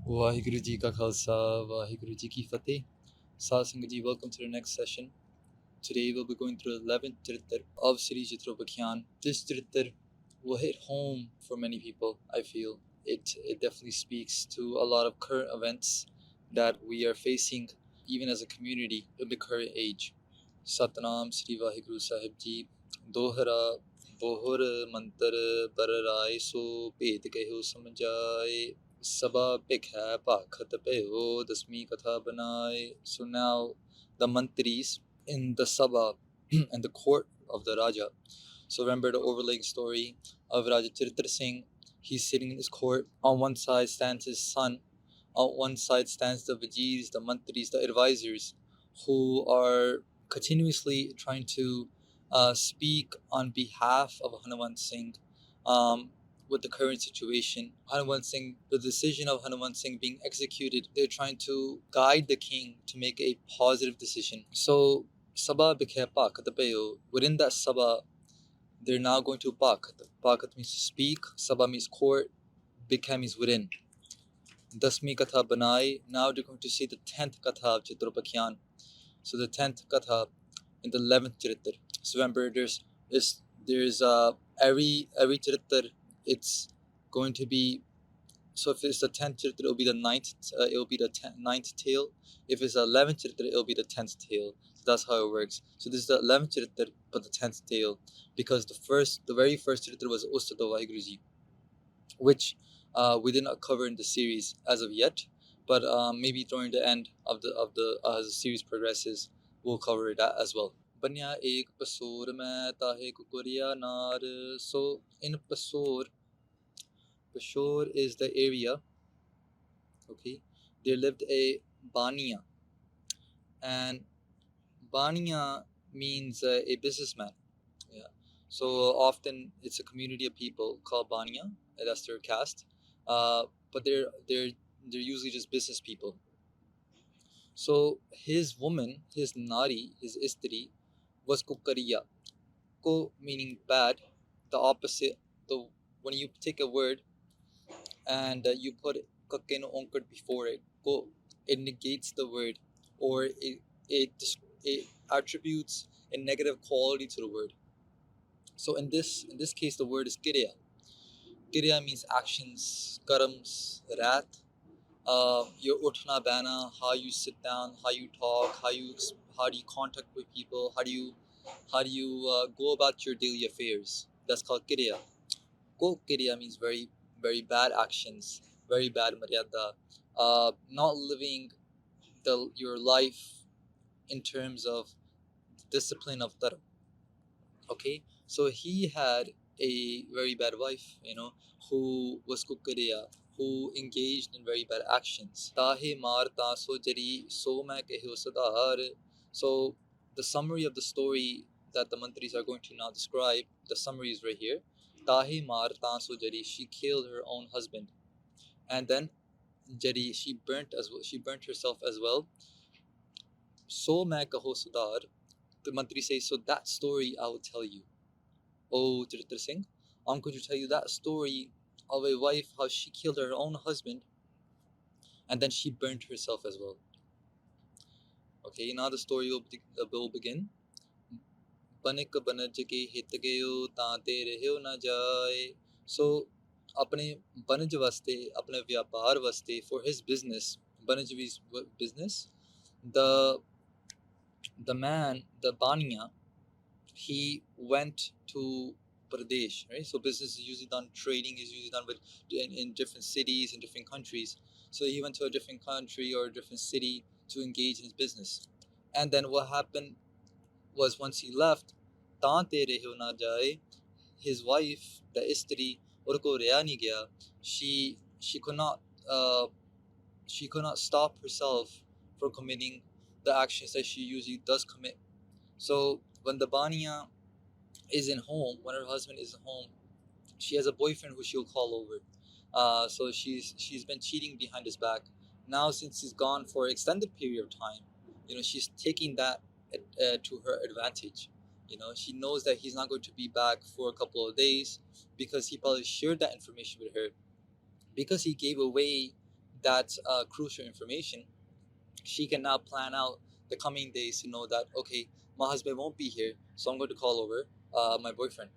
Waheguru Ji Ka Khalsa, Waheguru Ji Ki Fateh. Saad Sangat Ji, welcome to the next session. Today we'll be going through the 11th Charitr of Sri Charitropakhyan. This Charitr will hit home for many people, I feel. It definitely speaks to a lot of current events that we are facing, even as a community in the current age. Satnam Sri Vaheguru Sahib Ji, Dohara Bohor Mantar Bararai So Pet Keho Samjai Sabha Pekha Pakhat Peho Dasmi Katha Banai. So now the mantris in the Sabha and the court of the Raja. So remember the overlaying story of Raja Charitr Singh. He's sitting in his court. On one side stands his son. On one side stands the Vajirs, the mantris, the advisors, who are continuously trying to speak on behalf of Hanuman Singh with the current situation. Hanuman Singh, the decision of Hanuman Singh being executed, they're trying to guide the king to make a positive decision. So Sabha Bikhe Pakatapayo, within that Sabha, they're now going to Pakat. Pakat means to speak, Sabha means court, Bikhe means within. Dasmi Katha Banai, now they're going to see the 10th Katha of Charitropakhyan. So the 10th Katha in the 11th Charitr. So remember, there's every Charitr, it's going to be, so if it's the 10th Charitr, it'll be the ninth tale. If it's the 11th Charitr, it'll be the 10th tale. So that's how it works. So this is the 11th Charitr, but the 10th tale, because the very first Charitr was Ustad Vaheguru Ji, which we did not cover in the series as of yet, but maybe during the end of the as the series progresses, we'll cover that as well. Banya ek pasor mein tahe kukuriya nar. So in Pasor is the area. Okay, there lived a bania, and bania means a businessman. Yeah, so often it's a community of people called bania. That's their caste, but they're usually just business people. So his woman, his nari, his istri, was kukariya. Ko meaning bad, the opposite. The when you take a word and you put kakeno onkar before it, ko, it negates the word, or it attributes a negative quality to the word. So in this case, the word is kirya. Kirya means actions, karams, rat. Your utna bana, how you sit down, how you talk, how do you contact with people, how do you go about your daily affairs. That's called kirya. Ko kirya means very bad actions, very bad maryada. Not living your life in terms of discipline of dharma. Okay, so he had a very bad wife, who was kukariya, who engaged in very bad actions. Tahe marta so jari so main keho sadar. So the summary of the story that the mantris are going to now describe, the summary is right here. Tahe marta so jari, she killed her own husband, and then jari, she burnt herself as well. So main keho sadar, the mantri says, so that story I will tell you. Oh, Charitr Singh, I'm going to tell you that story of a wife, how she killed her own husband and then she burnt herself as well. Okay, now the story will begin. Banik banaj ke hit gayo taate rahyo na jaye. So, अपने बनज वास्ते, अपने व्यापार वास्ते, for his business, banaj means business. The man, the baniya, he went to Pradesh, right? So business is usually done, trading is usually done in different cities, in different countries. So he went to a different country or a different city to engage in his business. And then what happened was, once he left, "Taan tere ho na jaye," his wife, the istri, urko reya nahi gaya. She could not uh, she could not stop herself from committing the actions that she usually does commit. So when the baniya is in home, when her husband is home, she has a boyfriend who she'll call over. So she's been cheating behind his back. Now, since he's gone for an extended period of time, she's taking that to her advantage. She knows that he's not going to be back for a couple of days because he probably shared that information with her, because he gave away that crucial information, she can now plan out the coming days to know that, okay, my husband won't be here, so I'm going to call over my boyfriend.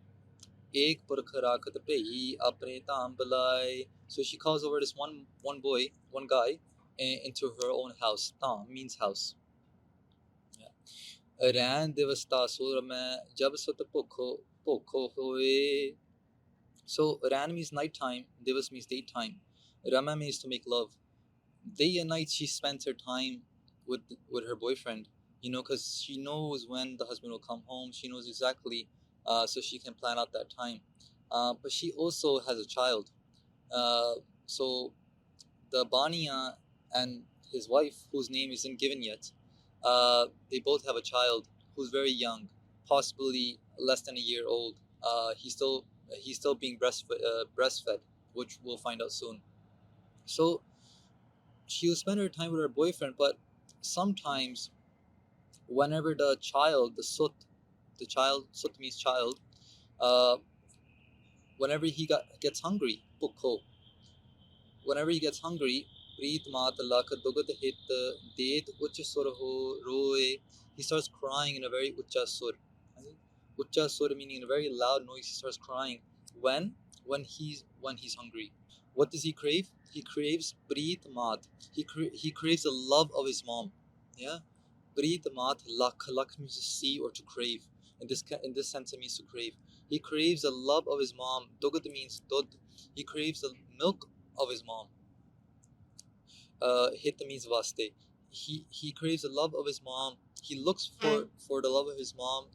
Ek purkh rakhat pei apne taam balai. So she calls over this one boy, one guy, into her own house. Taam means house. Ran devasta surama jab sat pokho hoye. So Ran means nighttime, Divas means daytime, Rama means to make love. Day and night she spends her time with her boyfriend, because she knows when the husband will come home. She knows exactly, so she can plan out that time. But she also has a child. So the Bania and his wife, whose name isn't given yet, they both have a child who's very young, possibly less than a year old. He's still being breastfed, which we'll find out soon. So she will spend her time with her boyfriend, but sometimes, whenever the child means child, uh, whenever gets hungry, pukho, whenever he gets hungry, Preet Mat Lakh Dugad Hit Det Uch Sur Ho Roe, he starts crying in a very Ucha Sur. Ucha Sur meaning in a very loud noise, he starts crying. When? When he's hungry. What does he crave? He craves Preet Mat. He craves the love of his mom. Yeah? Preet Mat Lakh. Lakh means to see or to crave. In this sense, it means to crave. He craves the love of his mom. Dugad means dud. He craves the milk of his mom. Hit means vaste. He craves the love of his mom. He looks for the love of his mom.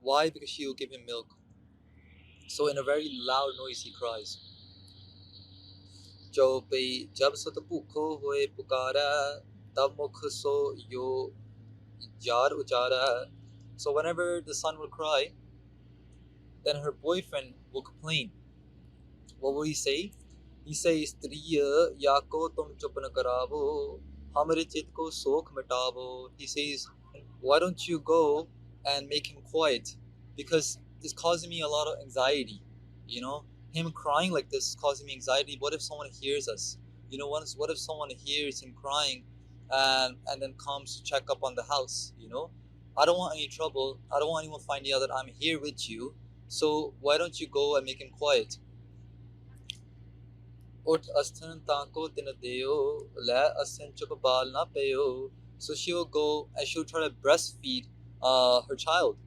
Why? Because she will give him milk. So in a very loud noise he cries. जो पे जब सत भूखो होए पुकारा तब मुख सो यो jar uchara. So whenever the son will cry, then her boyfriend will complain. What will he say? He says, Striya yako tum chup na karavo, hamare chit ko sokh mitavo. He says, why don't you go and make him quiet? Because it's causing me a lot of anxiety. You know, him crying like this is causing me anxiety. What if someone hears us? What if someone hears him crying and then comes to check up on the house? I don't want any trouble. I don't want anyone finding out that I'm here with you. So why don't you go and make him quiet? Ut asthan tanko tin deo, la asthan chup bal na peo. So she will go and she will try to breastfeed her child.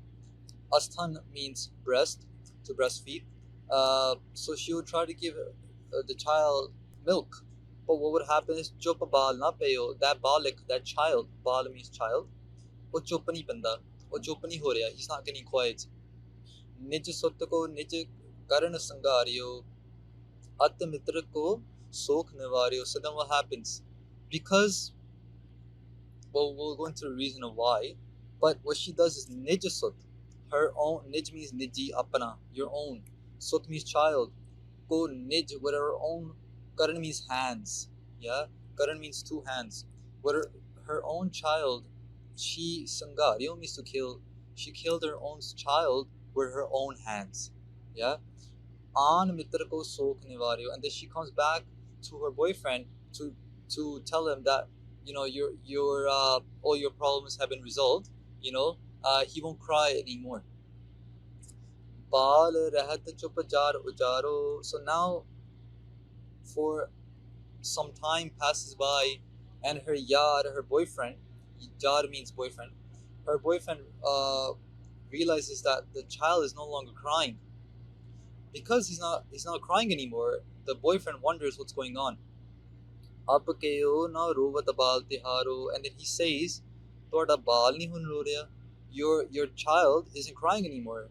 Asthan means breast, to breastfeed. So she will try to give the child milk. But what would happen is chup bal na peo, that balik, that child, bal means child, वो चुप नहीं बंदा वो चुप नहीं हो रहा, he's not getting quiet. निज सुत को निज करण संगारियो अत मित्र को सोख निवारियो. So then what happens? Because, well, we'll go into the reason of why, but what she does is nij sut, her own. Nij means niji, apna, your own. Sut means child. Ko nij, with her own. Karan means hands. Yeah, Karan means two hands. With her own child, she sangaryo means to kill. She killed her own child with her own hands. Yeah. An mitra ko sokh nivaryo, and then she comes back to her boyfriend to tell him that your all your problems have been resolved. He won't cry anymore. Bal rahat chup jar ujaro. So now, for some time passes by, and her boyfriend, jar means boyfriend. Her boyfriend realizes that the child is no longer crying. Because he's not crying anymore, the boyfriend wonders what's going on. Na rovat bal tiharo, and then he says, "Toda bal nahi hun ro raha. Your child isn't crying anymore.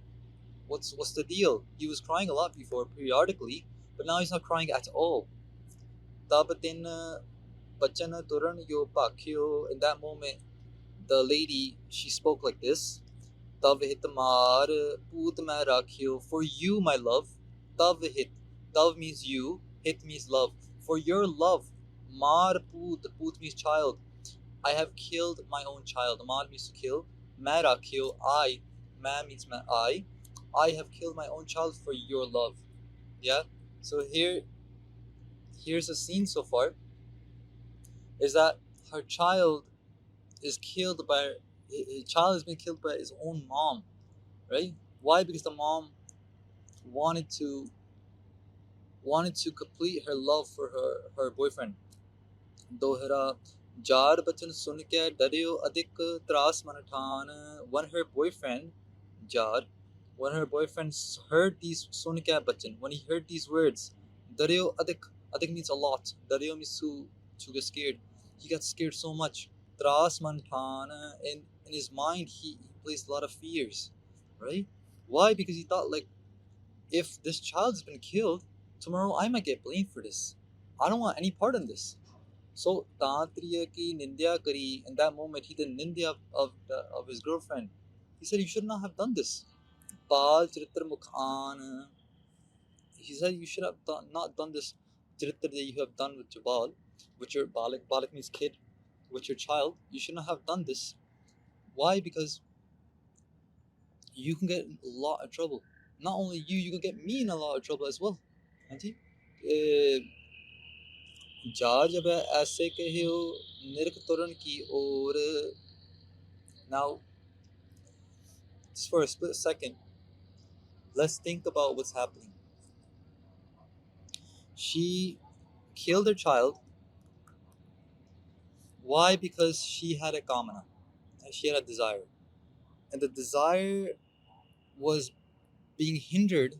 What's the deal? He was crying a lot before, periodically, but now he's not crying at all." Tab din bachan turan yo pakhyo. In that moment, the lady, she spoke like this: Tav hit maar poot mai rakhiyo. For you, my love. Tav hit. Tav means you. Hit means love. For your love. Maar poot. Poot means child. I have killed my own child. Maar means to kill. Mai rakhiyo. I. Ma means I. I have killed my own child for your love. Yeah. So here's a scene so far. is that her child is killed by a child has been killed by his own mom, right? Why? Because the mom wanted to wanted to complete her love for her boyfriend. दोहरा jar बचन सुन के डरियो अधिक त्रास मन ठान. When her boyfriend jar, when her boyfriend heard these sun ke bachan, when he heard these words, dariyo adik means a lot. Dariyo means to get scared. He got scared so much. Tras man than, in his mind he placed a lot of fears, right? Why? Because he thought, like, if this child has been killed, tomorrow I might get blamed for this. I don't want any part in this. So Tantriya ki Nindya kari. In that moment, he did Nindya of his girlfriend. He said, "You should not have done this." Bal Charitropakhyan. He said, "You should have not done this Charitra that you have done with your Bal, with your Balik. Balik means kid, with your child. You should not have done this. Why? Because you can get in a lot of trouble. Not only you, you can get me in a lot of trouble as well." Auntie? जा जब ऐसे कहियो निरख तुरन की ओर. Now, just for a split second, let's think about what's happening. She killed her child. Why? Because she had a kamana. She had a desire. And the desire was being hindered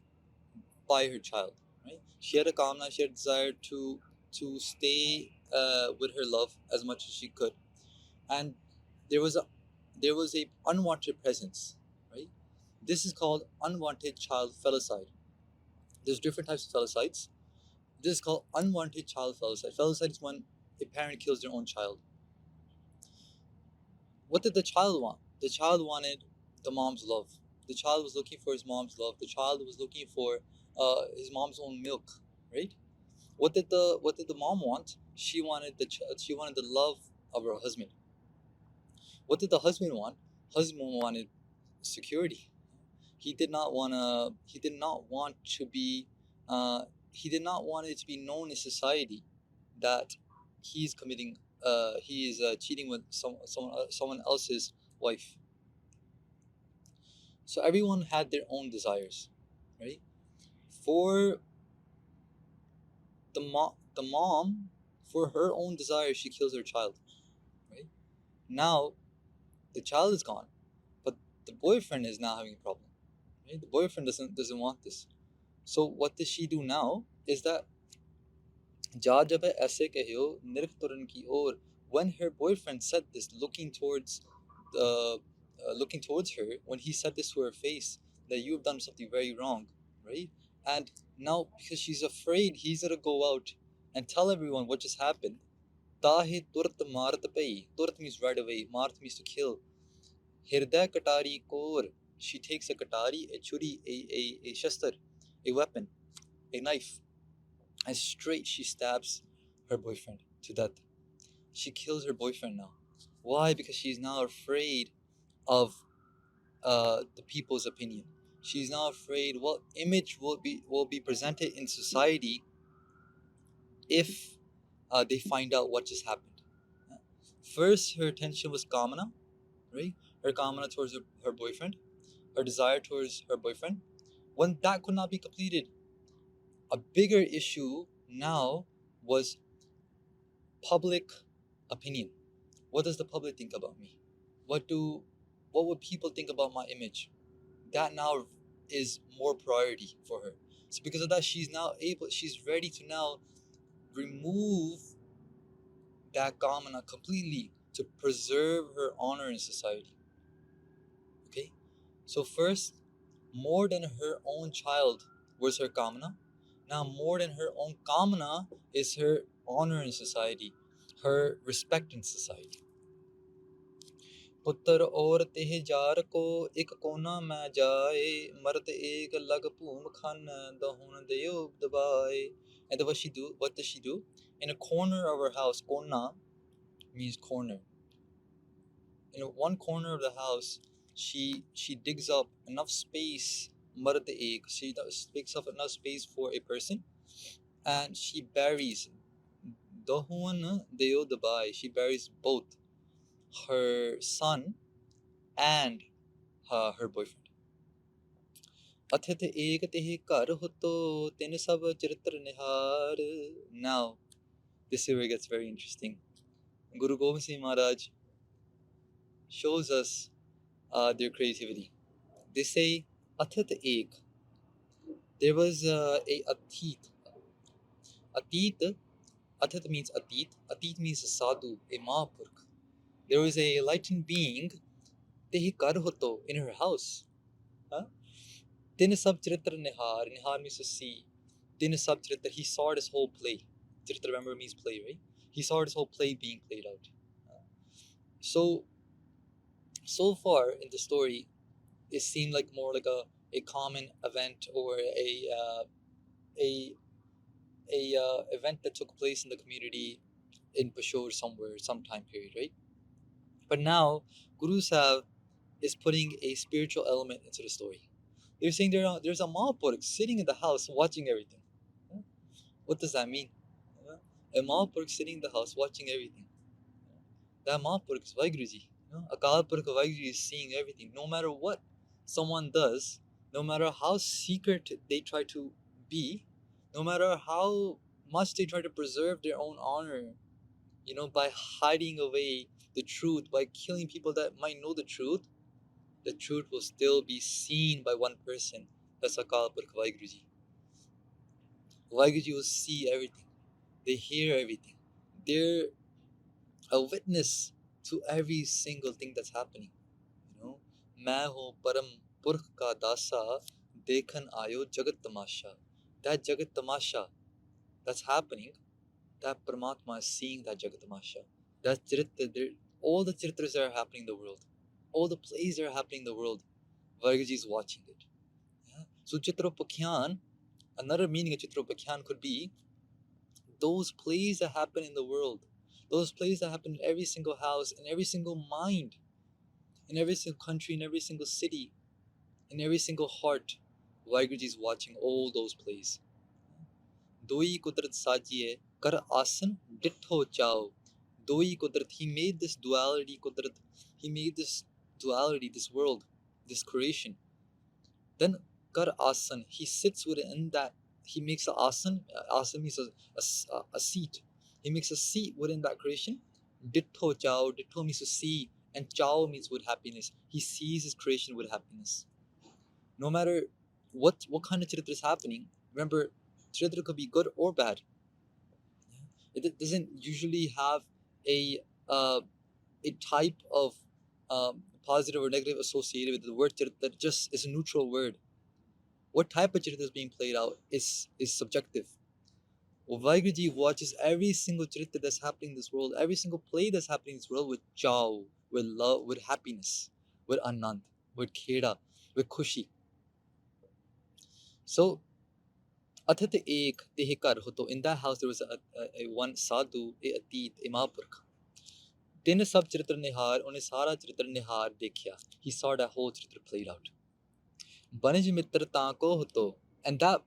by her child. Right? She had a kamana, she had a desire to stay with her love as much as she could. And there was a unwanted presence. Right? This is called unwanted child felicide. There's different types of felicides. This is called unwanted child felicide. Felicide is when a parent kills their own child. What did the child want? The child wanted the mom's love. The child was looking for his mom's love. The child was looking for his mom's own milk, right? What did the mom want? She wanted the love of her husband. What did the husband want? Husband wanted security. He did not want to. He did not want to be. He did not want it to be known in society that he's committing. He is cheating with someone else's wife. So everyone had their own desires, right? For the mom, for her own desire, she kills her child, right? Now the child is gone, but the boyfriend is now having a problem, right? The boyfriend doesn't want this. So what does she do now? Is that जा जब ऐसे कहियो निरख तुरन की ओर. When her boyfriend said this, looking towards her, when he said this to her face, that you have done something very wrong, right? And now, because she's afraid he's gonna go out and tell everyone what just happened, tahe turat marat pei. Turat means right away. Marat means to kill. Hirday katari kor. She takes a katari, a churi, a shastar, a weapon, a knife, and straight she stabs her boyfriend to death. She kills her boyfriend now. Why? Because she's now afraid of the people's opinion. She's now afraid what image will be presented in society if they find out what just happened. First, her attention was kamana, right? Her kamana towards her boyfriend, her desire towards her boyfriend. When that could not be completed, a bigger issue now was public opinion. What does the public think about me? What would people think about my image? That now is more priority for her. So because of that, she's ready to now remove that kamana completely to preserve her honor in society. Okay? So first, more than her own child was her kamana. Now more than her own kamana is her honor in society, her respect in society. पुत्र और Teh jar को एक कोना में जाए मर्द एक लग भूम खन दहुन देयो दबाए. And what does she do? In a corner of her house, kona means corner. In one corner of the house, she digs up enough space, mard ek, digs up enough space for a person, and she buries Dohuan Deo Dabai. She buries both her son and her boyfriend. अथित एक तेहि कर होतो तिन सब चरित्र निहार. Now, this is where it gets very interesting. Guru Gobind Singh Maharaj shows us their creativity. They say, Athit ek. There was a Atit. Atit, Atit means Atit. Atit means a sadhu, a Mahapurkh. There was a enlightened being, Tehi kar hoto, in her house. Tin sab charitra nihar. Nihar means to see. Tin sab charitra, he saw this whole play. Charitra, remember, means play, right? He saw this whole play being played out. So far in the story, it seemed like more like a common event or a event that took place in the community in Peshawar somewhere, some time period, right? But now, Guru Sahib is putting a spiritual element into the story. They're saying there's a Mahapurkh sitting in the house watching everything. What does that mean? A Mahapurkh sitting in the house watching everything. That Mahapurkh is Vaiguruji. Akal Purkh Vaiguruji is seeing everything. No matter what someone does, no matter how secret they try to be, no matter how much they try to preserve their own honor, by hiding away the truth, by killing people that might know the truth will still be seen by one person. That's Akal Purkh Vaiguruji. Vaiguruji will see everything. They hear everything. They're a witness to every single thing that's happening. मैं हूँ परम पुरख का दासा देखन आयो jagat tamasha. That jagat tamasha that's happening, that Paramatma is seeing that jagat tamasha. That charitra, all the charitras that are happening in the world, all the plays that are happening in the world, Vaiguruji is watching it. So Charitropakhyan, another meaning of Charitropakhyan could be those plays that happen in the world, those plays that happen in every single house, in every single mind, in every single country, in every single city, in every single heart. Vaiguruji is watching all those plays. Doi kudrat sajiye kar asan ditho chao. Doi kudrat, he made this duality, kudrat, he made this duality, this world, this creation. Then kar asan, he sits within that, he makes an asan, asan means a seat. He makes a seat within that creation. Ditho chao, ditho means to see, and chao means with happiness. He sees his creation with happiness. No matter what kind of charitra is happening, remember, charitra could be good or bad. It doesn't usually have a type of positive or negative associated with the word charitra. That just is a neutral word. What type of charitra is being played out is subjective. Vaiguruji watches every single charitra that's happening in this world, every single play that's happening in this world with chao, with love, with happiness, with anand, with kheda, with khushi. So, Athit ek tehi kar hoto. In that house there was a one sadhu, a atit, a Mahapurkh. Tin sab charitra nihar, une sara charitra nihar dekhya. He saw that whole charitra played out. Banij mitra tanko hoto. And that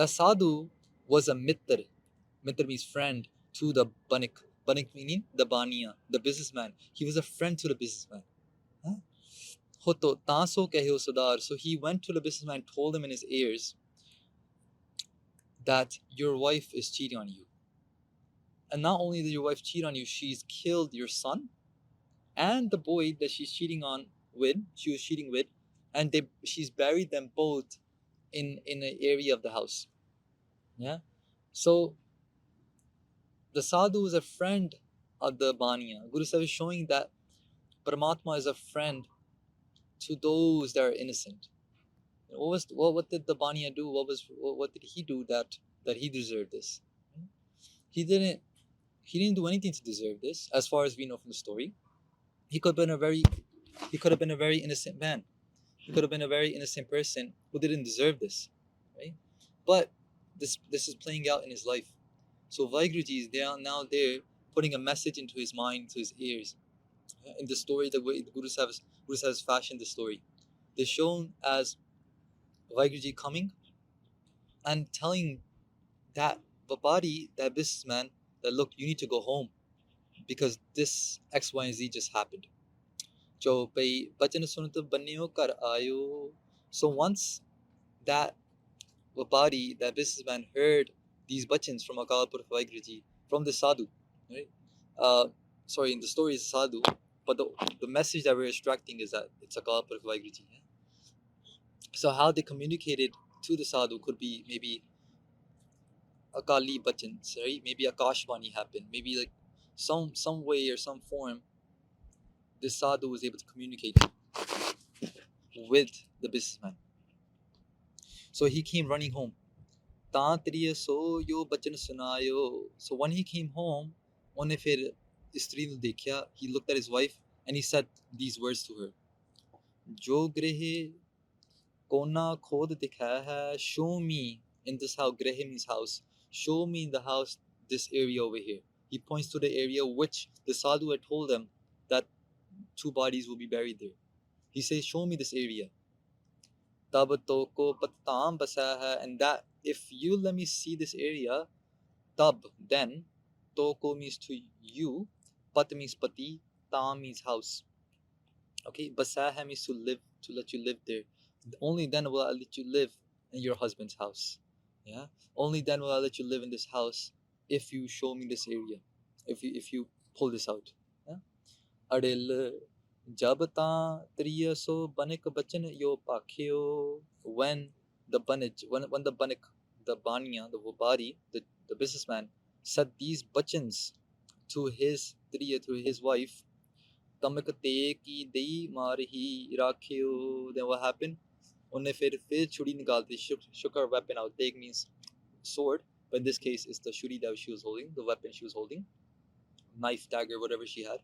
sadhu was a mitra. Mitra means friend to the banik. Banik meaning the baniya, the businessman. He was a friend to the businessman. Hoto tanso kahyo sudar. So he went to the businessman and told him in his ears that your wife is cheating on you. And not only did your wife cheat on you, she's killed your son and the boy that she was cheating with, and she's buried them both in an area of the house. Yeah. So the sadhu is a friend of the baniya. Guru Sahib is showing that Paramatma is a friend to those that are innocent. What did the baniya do? What did he do that he deserved this? He didn't do anything to deserve this, as far as we know from the story. He could have been a very innocent man. He could have been a very innocent person who didn't deserve this, right? But this is playing out in his life. So Vaiguruji is now there putting a message into his mind, to his ears. In the story, the way the Guru Sahib has fashioned the story, they're shown as Vaiguruji coming and telling that Vapari, that businessman, that look, you need to go home because this X, Y, and Z just happened. So once that Vapari, that businessman, heard these bachans from Akal Purkh Vaheguru Ji, from the sadhu, right? Uh, sorry, in the story is sadhu, but the message that we're extracting is that it's Akal Purkh Vaheguru Ji. Yeah? So how they communicated to the sadhu could be maybe Akali bachans, right? Maybe Akashvani happened, maybe like some way or some form the sadhu was able to communicate with the businessman. So he came running home. So when he came home, he looked at his wife and he said these words to her. Jo grehe kona khod dikhaya hai, show me in this house. Grehe means house. Show me in the house this area over here. He points to the area which the sadhu had told them that 2 bodies will be buried there. He says, show me this area. Tab toko patam basa hai, and that if you let me see this area, tab, then, toko means to you, pat means pati, tam means house. Okay, basaha means to live, to let you live there. Only then will I let you live in your husband's house. Yeah, only then will I let you live in this house if you show me this area, if you pull this out. Yeah, Alittle jab triya so banik bachan yo pakhyo, when the banij, when the banik, the baniya, the vabari, the businessman said these bachans to his triya, to his wife, तमक ते की दई मार ही राखियो, then what happened? उन्हें फिर छुरी निकाल दी, shook her weapon out. Take means sword, but in this case it's the shuri that she was holding, the weapon she was holding, knife, dagger, whatever she had.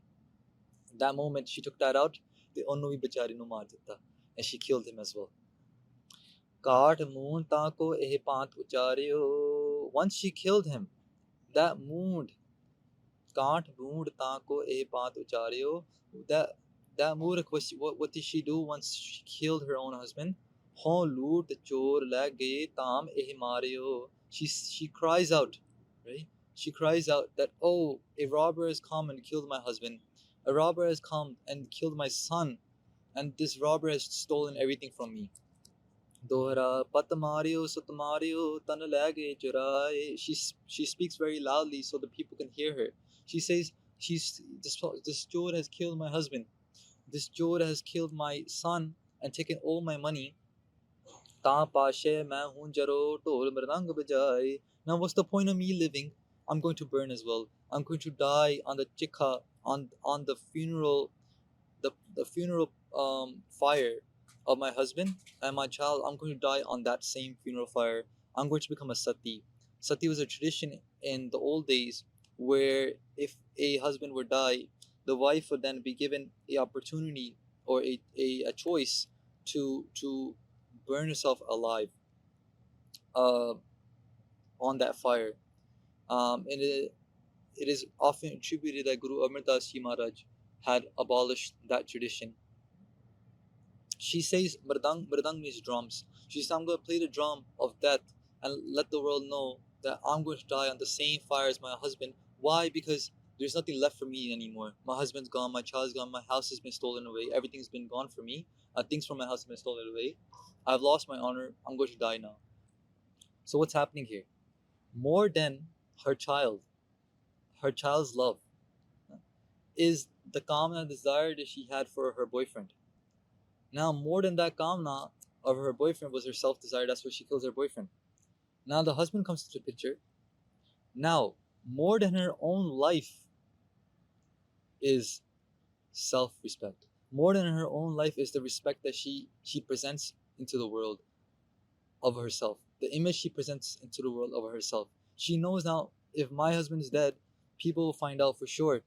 That moment she took that out, the onnu bhi bechari nu maar ditta, and she killed him as well. Kaat moon taako eh paant ucharyo. Once she killed him, that mood, can't ढूंढ ताको ए पात उचारियो, that मूर्ख, what did she do once she killed her own husband? हो लूट चोर ले गए ताम ए Mario. She cries out, right? She cries out that, oh, a robber has come and killed my husband, a robber has come and killed my son, and this robber has stolen everything from me. Dohra pat mario sut mario tan lage churai. She speaks very loudly so the people can hear her. She says, this chor has killed my husband. This chor has killed my son and taken all my money. Ta pashe main hun jaro tol mridang bajai. Now what's the point of me living? I'm going to burn as well. I'm going to die on the chikha, on the funeral, the funeral fire of my husband and my child. I'm going to die on that same funeral fire. I'm going to become a sati. Sati was a tradition in the old days where if a husband would die, the wife would then be given a opportunity or a choice to burn herself alive uh, on that fire. And it is often attributed that Guru Amar Das Ji Maharaj had abolished that tradition. She says mridang means drums. She says, I'm going to play the drum of death and let the world know that I'm going to die on the same fire as my husband. Why? Because there's nothing left for me anymore. My husband's gone, my child's gone, my house has been stolen away, everything's been gone from me. Things from my house have been stolen away. I've lost my honor. I'm going to die now. So what's happening here? More than her child's love is the kamna desire that she had for her boyfriend. Now, more than that kamna of her boyfriend was her self-desire. That's why she kills her boyfriend. Now the husband comes to the picture. Now, more than her own life is self-respect. More than her own life is the respect that she presents into the world of herself. The image she presents into the world of herself. She knows now, if my husband is dead, people will find out for sure.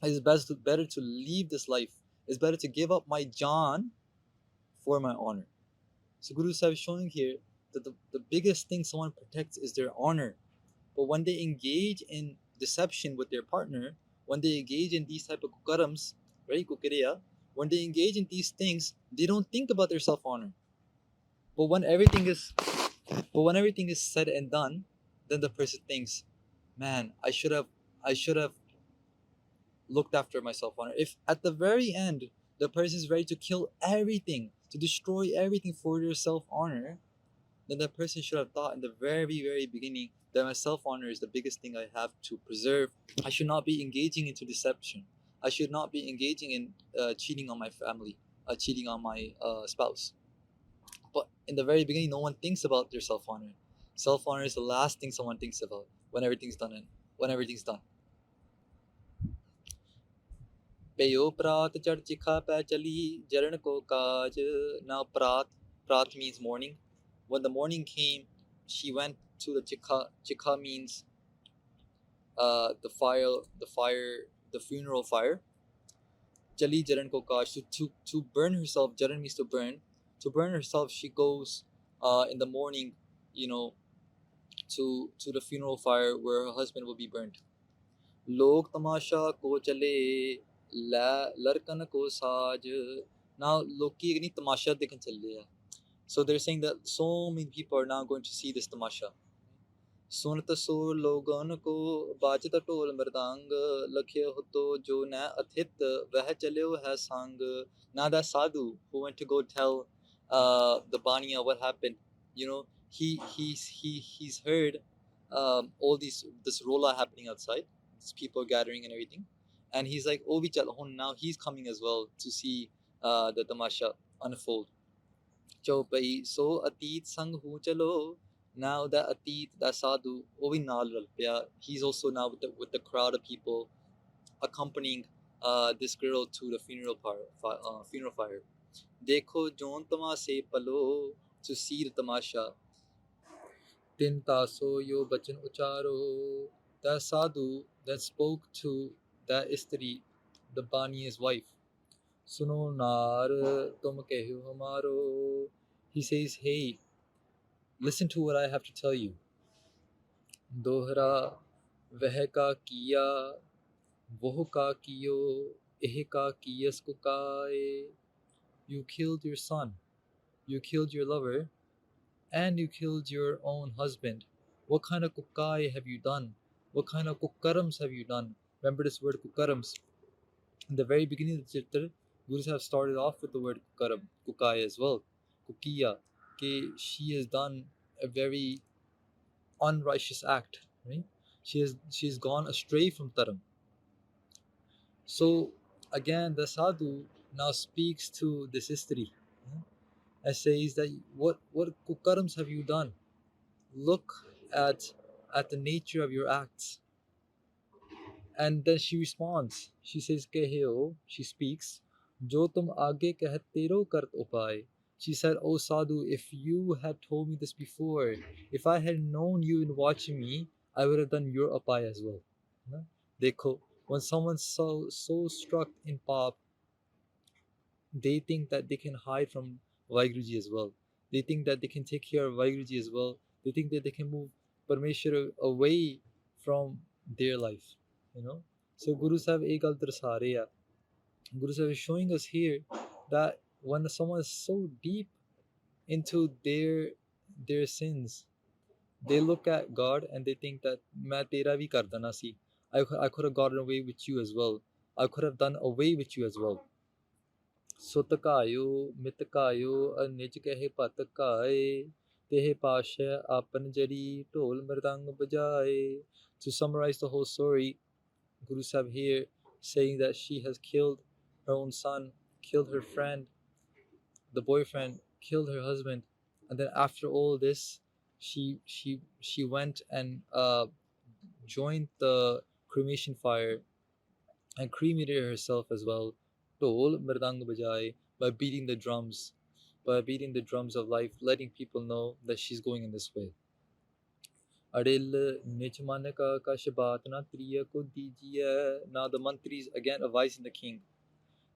It's better to leave this life. It's better to give up my John for my honor. So Guru Sahib is showing here that the biggest thing someone protects is their honor. But when they engage in deception with their partner, when they engage in these type of kukarams, right, kukiriya, when they engage in these things, they don't think about their self-honor. But when everything is said and done, then the person thinks, man, I should have looked after my self honor. If at the very end the person is ready to kill everything, to destroy everything for their self honor, then the person should have thought in the very, very beginning that my self honor is the biggest thing I have to preserve. I should not be engaging into deception. I should not be engaging in cheating on my family, cheating on my spouse. But in the very beginning, no one thinks about their self honor. Self honor is the last thing someone thinks about when everything's done. And when everything's done. Peyo prat chad chikha pa chali jaran ko kaj. Now prat means morning. When the morning came, she went to the chikha. Chikha means the funeral fire. Chali jaran ko kaj, to burn herself. Jaran means to burn. To burn herself, she goes in the morning, you know, to the funeral fire where her husband will be burned. Log tamasha ko chale la larkan ko saaj. Now loki igni tamasha dekhan chale. So they're saying that so many people are now going to see this tamasha. सुनत सो लोगन को बाजत toll मृदंग लखे हो तो जो न अथित वह चलो है संग. Now that sadhu who went to go tell the bani what happened, you know, he's heard all this rola happening outside, these people gathering and everything, and he's like, oh vichal hon, now he's coming as well to see the tamasha unfold. Chaupai so atit sang hu chalo. Now that atit, that sadhu, ovi naal ral paya. He's also now with the crowd of people accompanying this girl to the funeral fire. Dekho jon tamase palo, to see the tamasha. Tin taso yo bachan ucharo. That sadhu that spoke to that istri, the bani's wife. Suno nar tum kehu hamaro. He says, hey, listen to what I have to tell you. Dohra veh ka kiya, voh ka kiyo, eh ka kiyas kukaye. You killed your son, you killed your lover, and you killed your own husband. What kind of kukai have you done? What kind of kukarams have you done? Remember this word kukarams. In the very beginning of the Chartir, Gurus have started off with the word kukaram, kukai as well. Kukiya, she has done a very unrighteous act, right? She's gone astray from Taram. So again, the sadhu now speaks to this istri, and says that what kukarams have you done? Look at the nature of your acts. And then she responds. She says, Keheo, she speaks, Jo tum aage kehte ro kart upay. She said, oh sadhu, if you had told me this before, if I had known you in watching me, I would have done your upay as well. Dekho, when someone's so struck in pop, they think that they can hide from Vaiguruji as well. They think that they can take care of Vaiguruji as well. They think that they can move Parmeshwar away from their life. You know? So Guru Sahib ek gal darsa rahe hai. Guru Sahib is showing us here that when someone is so deep into their sins, they look at God and they think that main tera bhi kar dana si. I could have gotten away with you as well. I could have done away with you as well. Sutakayo, mitakayo, anij kehe patakaye, tehe pasha apan jari tol mridang bajaye. To summarize the whole story, Guru Sahib here saying that she has killed her own son, killed her friend, the boyfriend, killed her husband, and then after all this, she went and joined the cremation fire and cremated herself as well. Tol mridang bajai, by beating the drums of life, letting people know that she's going in this way. Adil nich man ka kash baat na triya ko dijiye. Now the mantris again advising the king,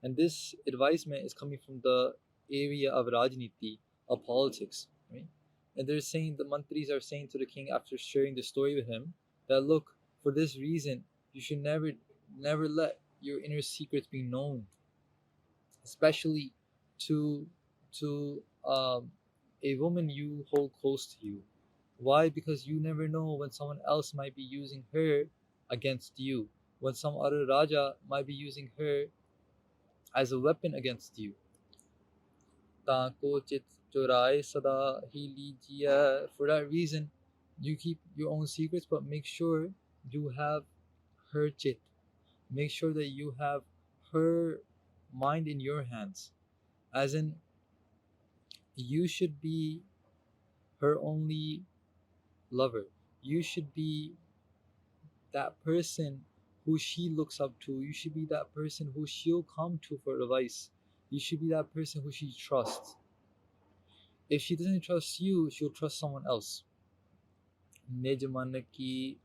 and this advisement is coming from the area of Rajniti, of politics, right? And they're saying, the mantris are saying to the king after sharing the story with him, that look, for this reason, you should never let your inner secrets be known, especially to a woman you hold close to you. Why? Because you never know when someone else might be using her against you, when some other Raja might be using her as a weapon against you. For that reason, you keep your own secrets, but make sure you have her chit. Make sure that you have her mind in your hands. As in, you should be her only lover. You should be that person who she looks up to. You should be that person who she'll come to for advice. You should be that person who she trusts. If she doesn't trust you, she'll trust someone else. निज मन की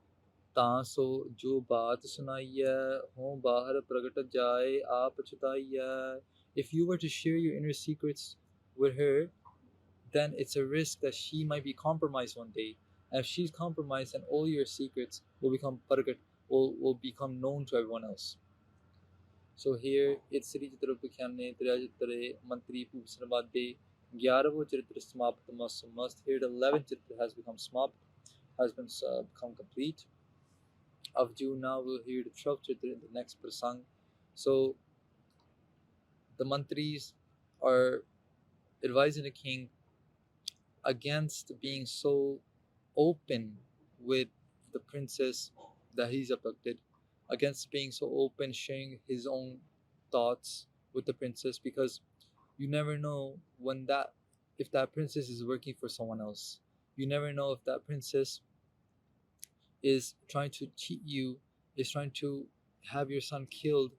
तांसो जो बात सुनाइए हो बाहर प्रगट जाए आप पछताइए. If you were to share your inner secrets with her, then it's a risk that she might be compromised one day. And if she's compromised, then all your secrets will become paragat, will become known to everyone else. So here it's Charitropakhyan ne Triyajitare Mantri Pupsanabade Gyaravo Charitra Samaptama Samast. Here the 11th Charitra has become Samapt, has been become complete. Of June now we'll hear the 12th Charitra in the next prasang. So the mantris are advising the king against being so open with the princess that he's abducted, against being so open, sharing his own thoughts with the princess, because you never know when that if that princess is working for someone else. You never know if that princess is trying to cheat you, is trying to have your son killed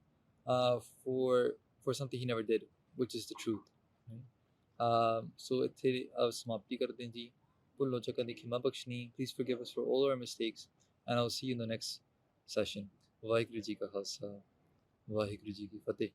uh, for for something he never did, which is the truth. Right? So ਇੱਥੇ ਸਮਾਪਤੀ ਕਰਦੇ ਹਾਂ ਜੀ. ਭੁੱਲੋਂ ਚੱਕਾਂ ਦੀ ਖਿਮਾ ਬਖਸ਼ਣੀ. Please forgive us for all our mistakes, and I'll see you in the next session. Waheguru ji ਕਾ ਖਾਲਸਾ, ਵਾਹਿਗੁਰੂ ਜੀ ਕੀ ਫਤਿਹ.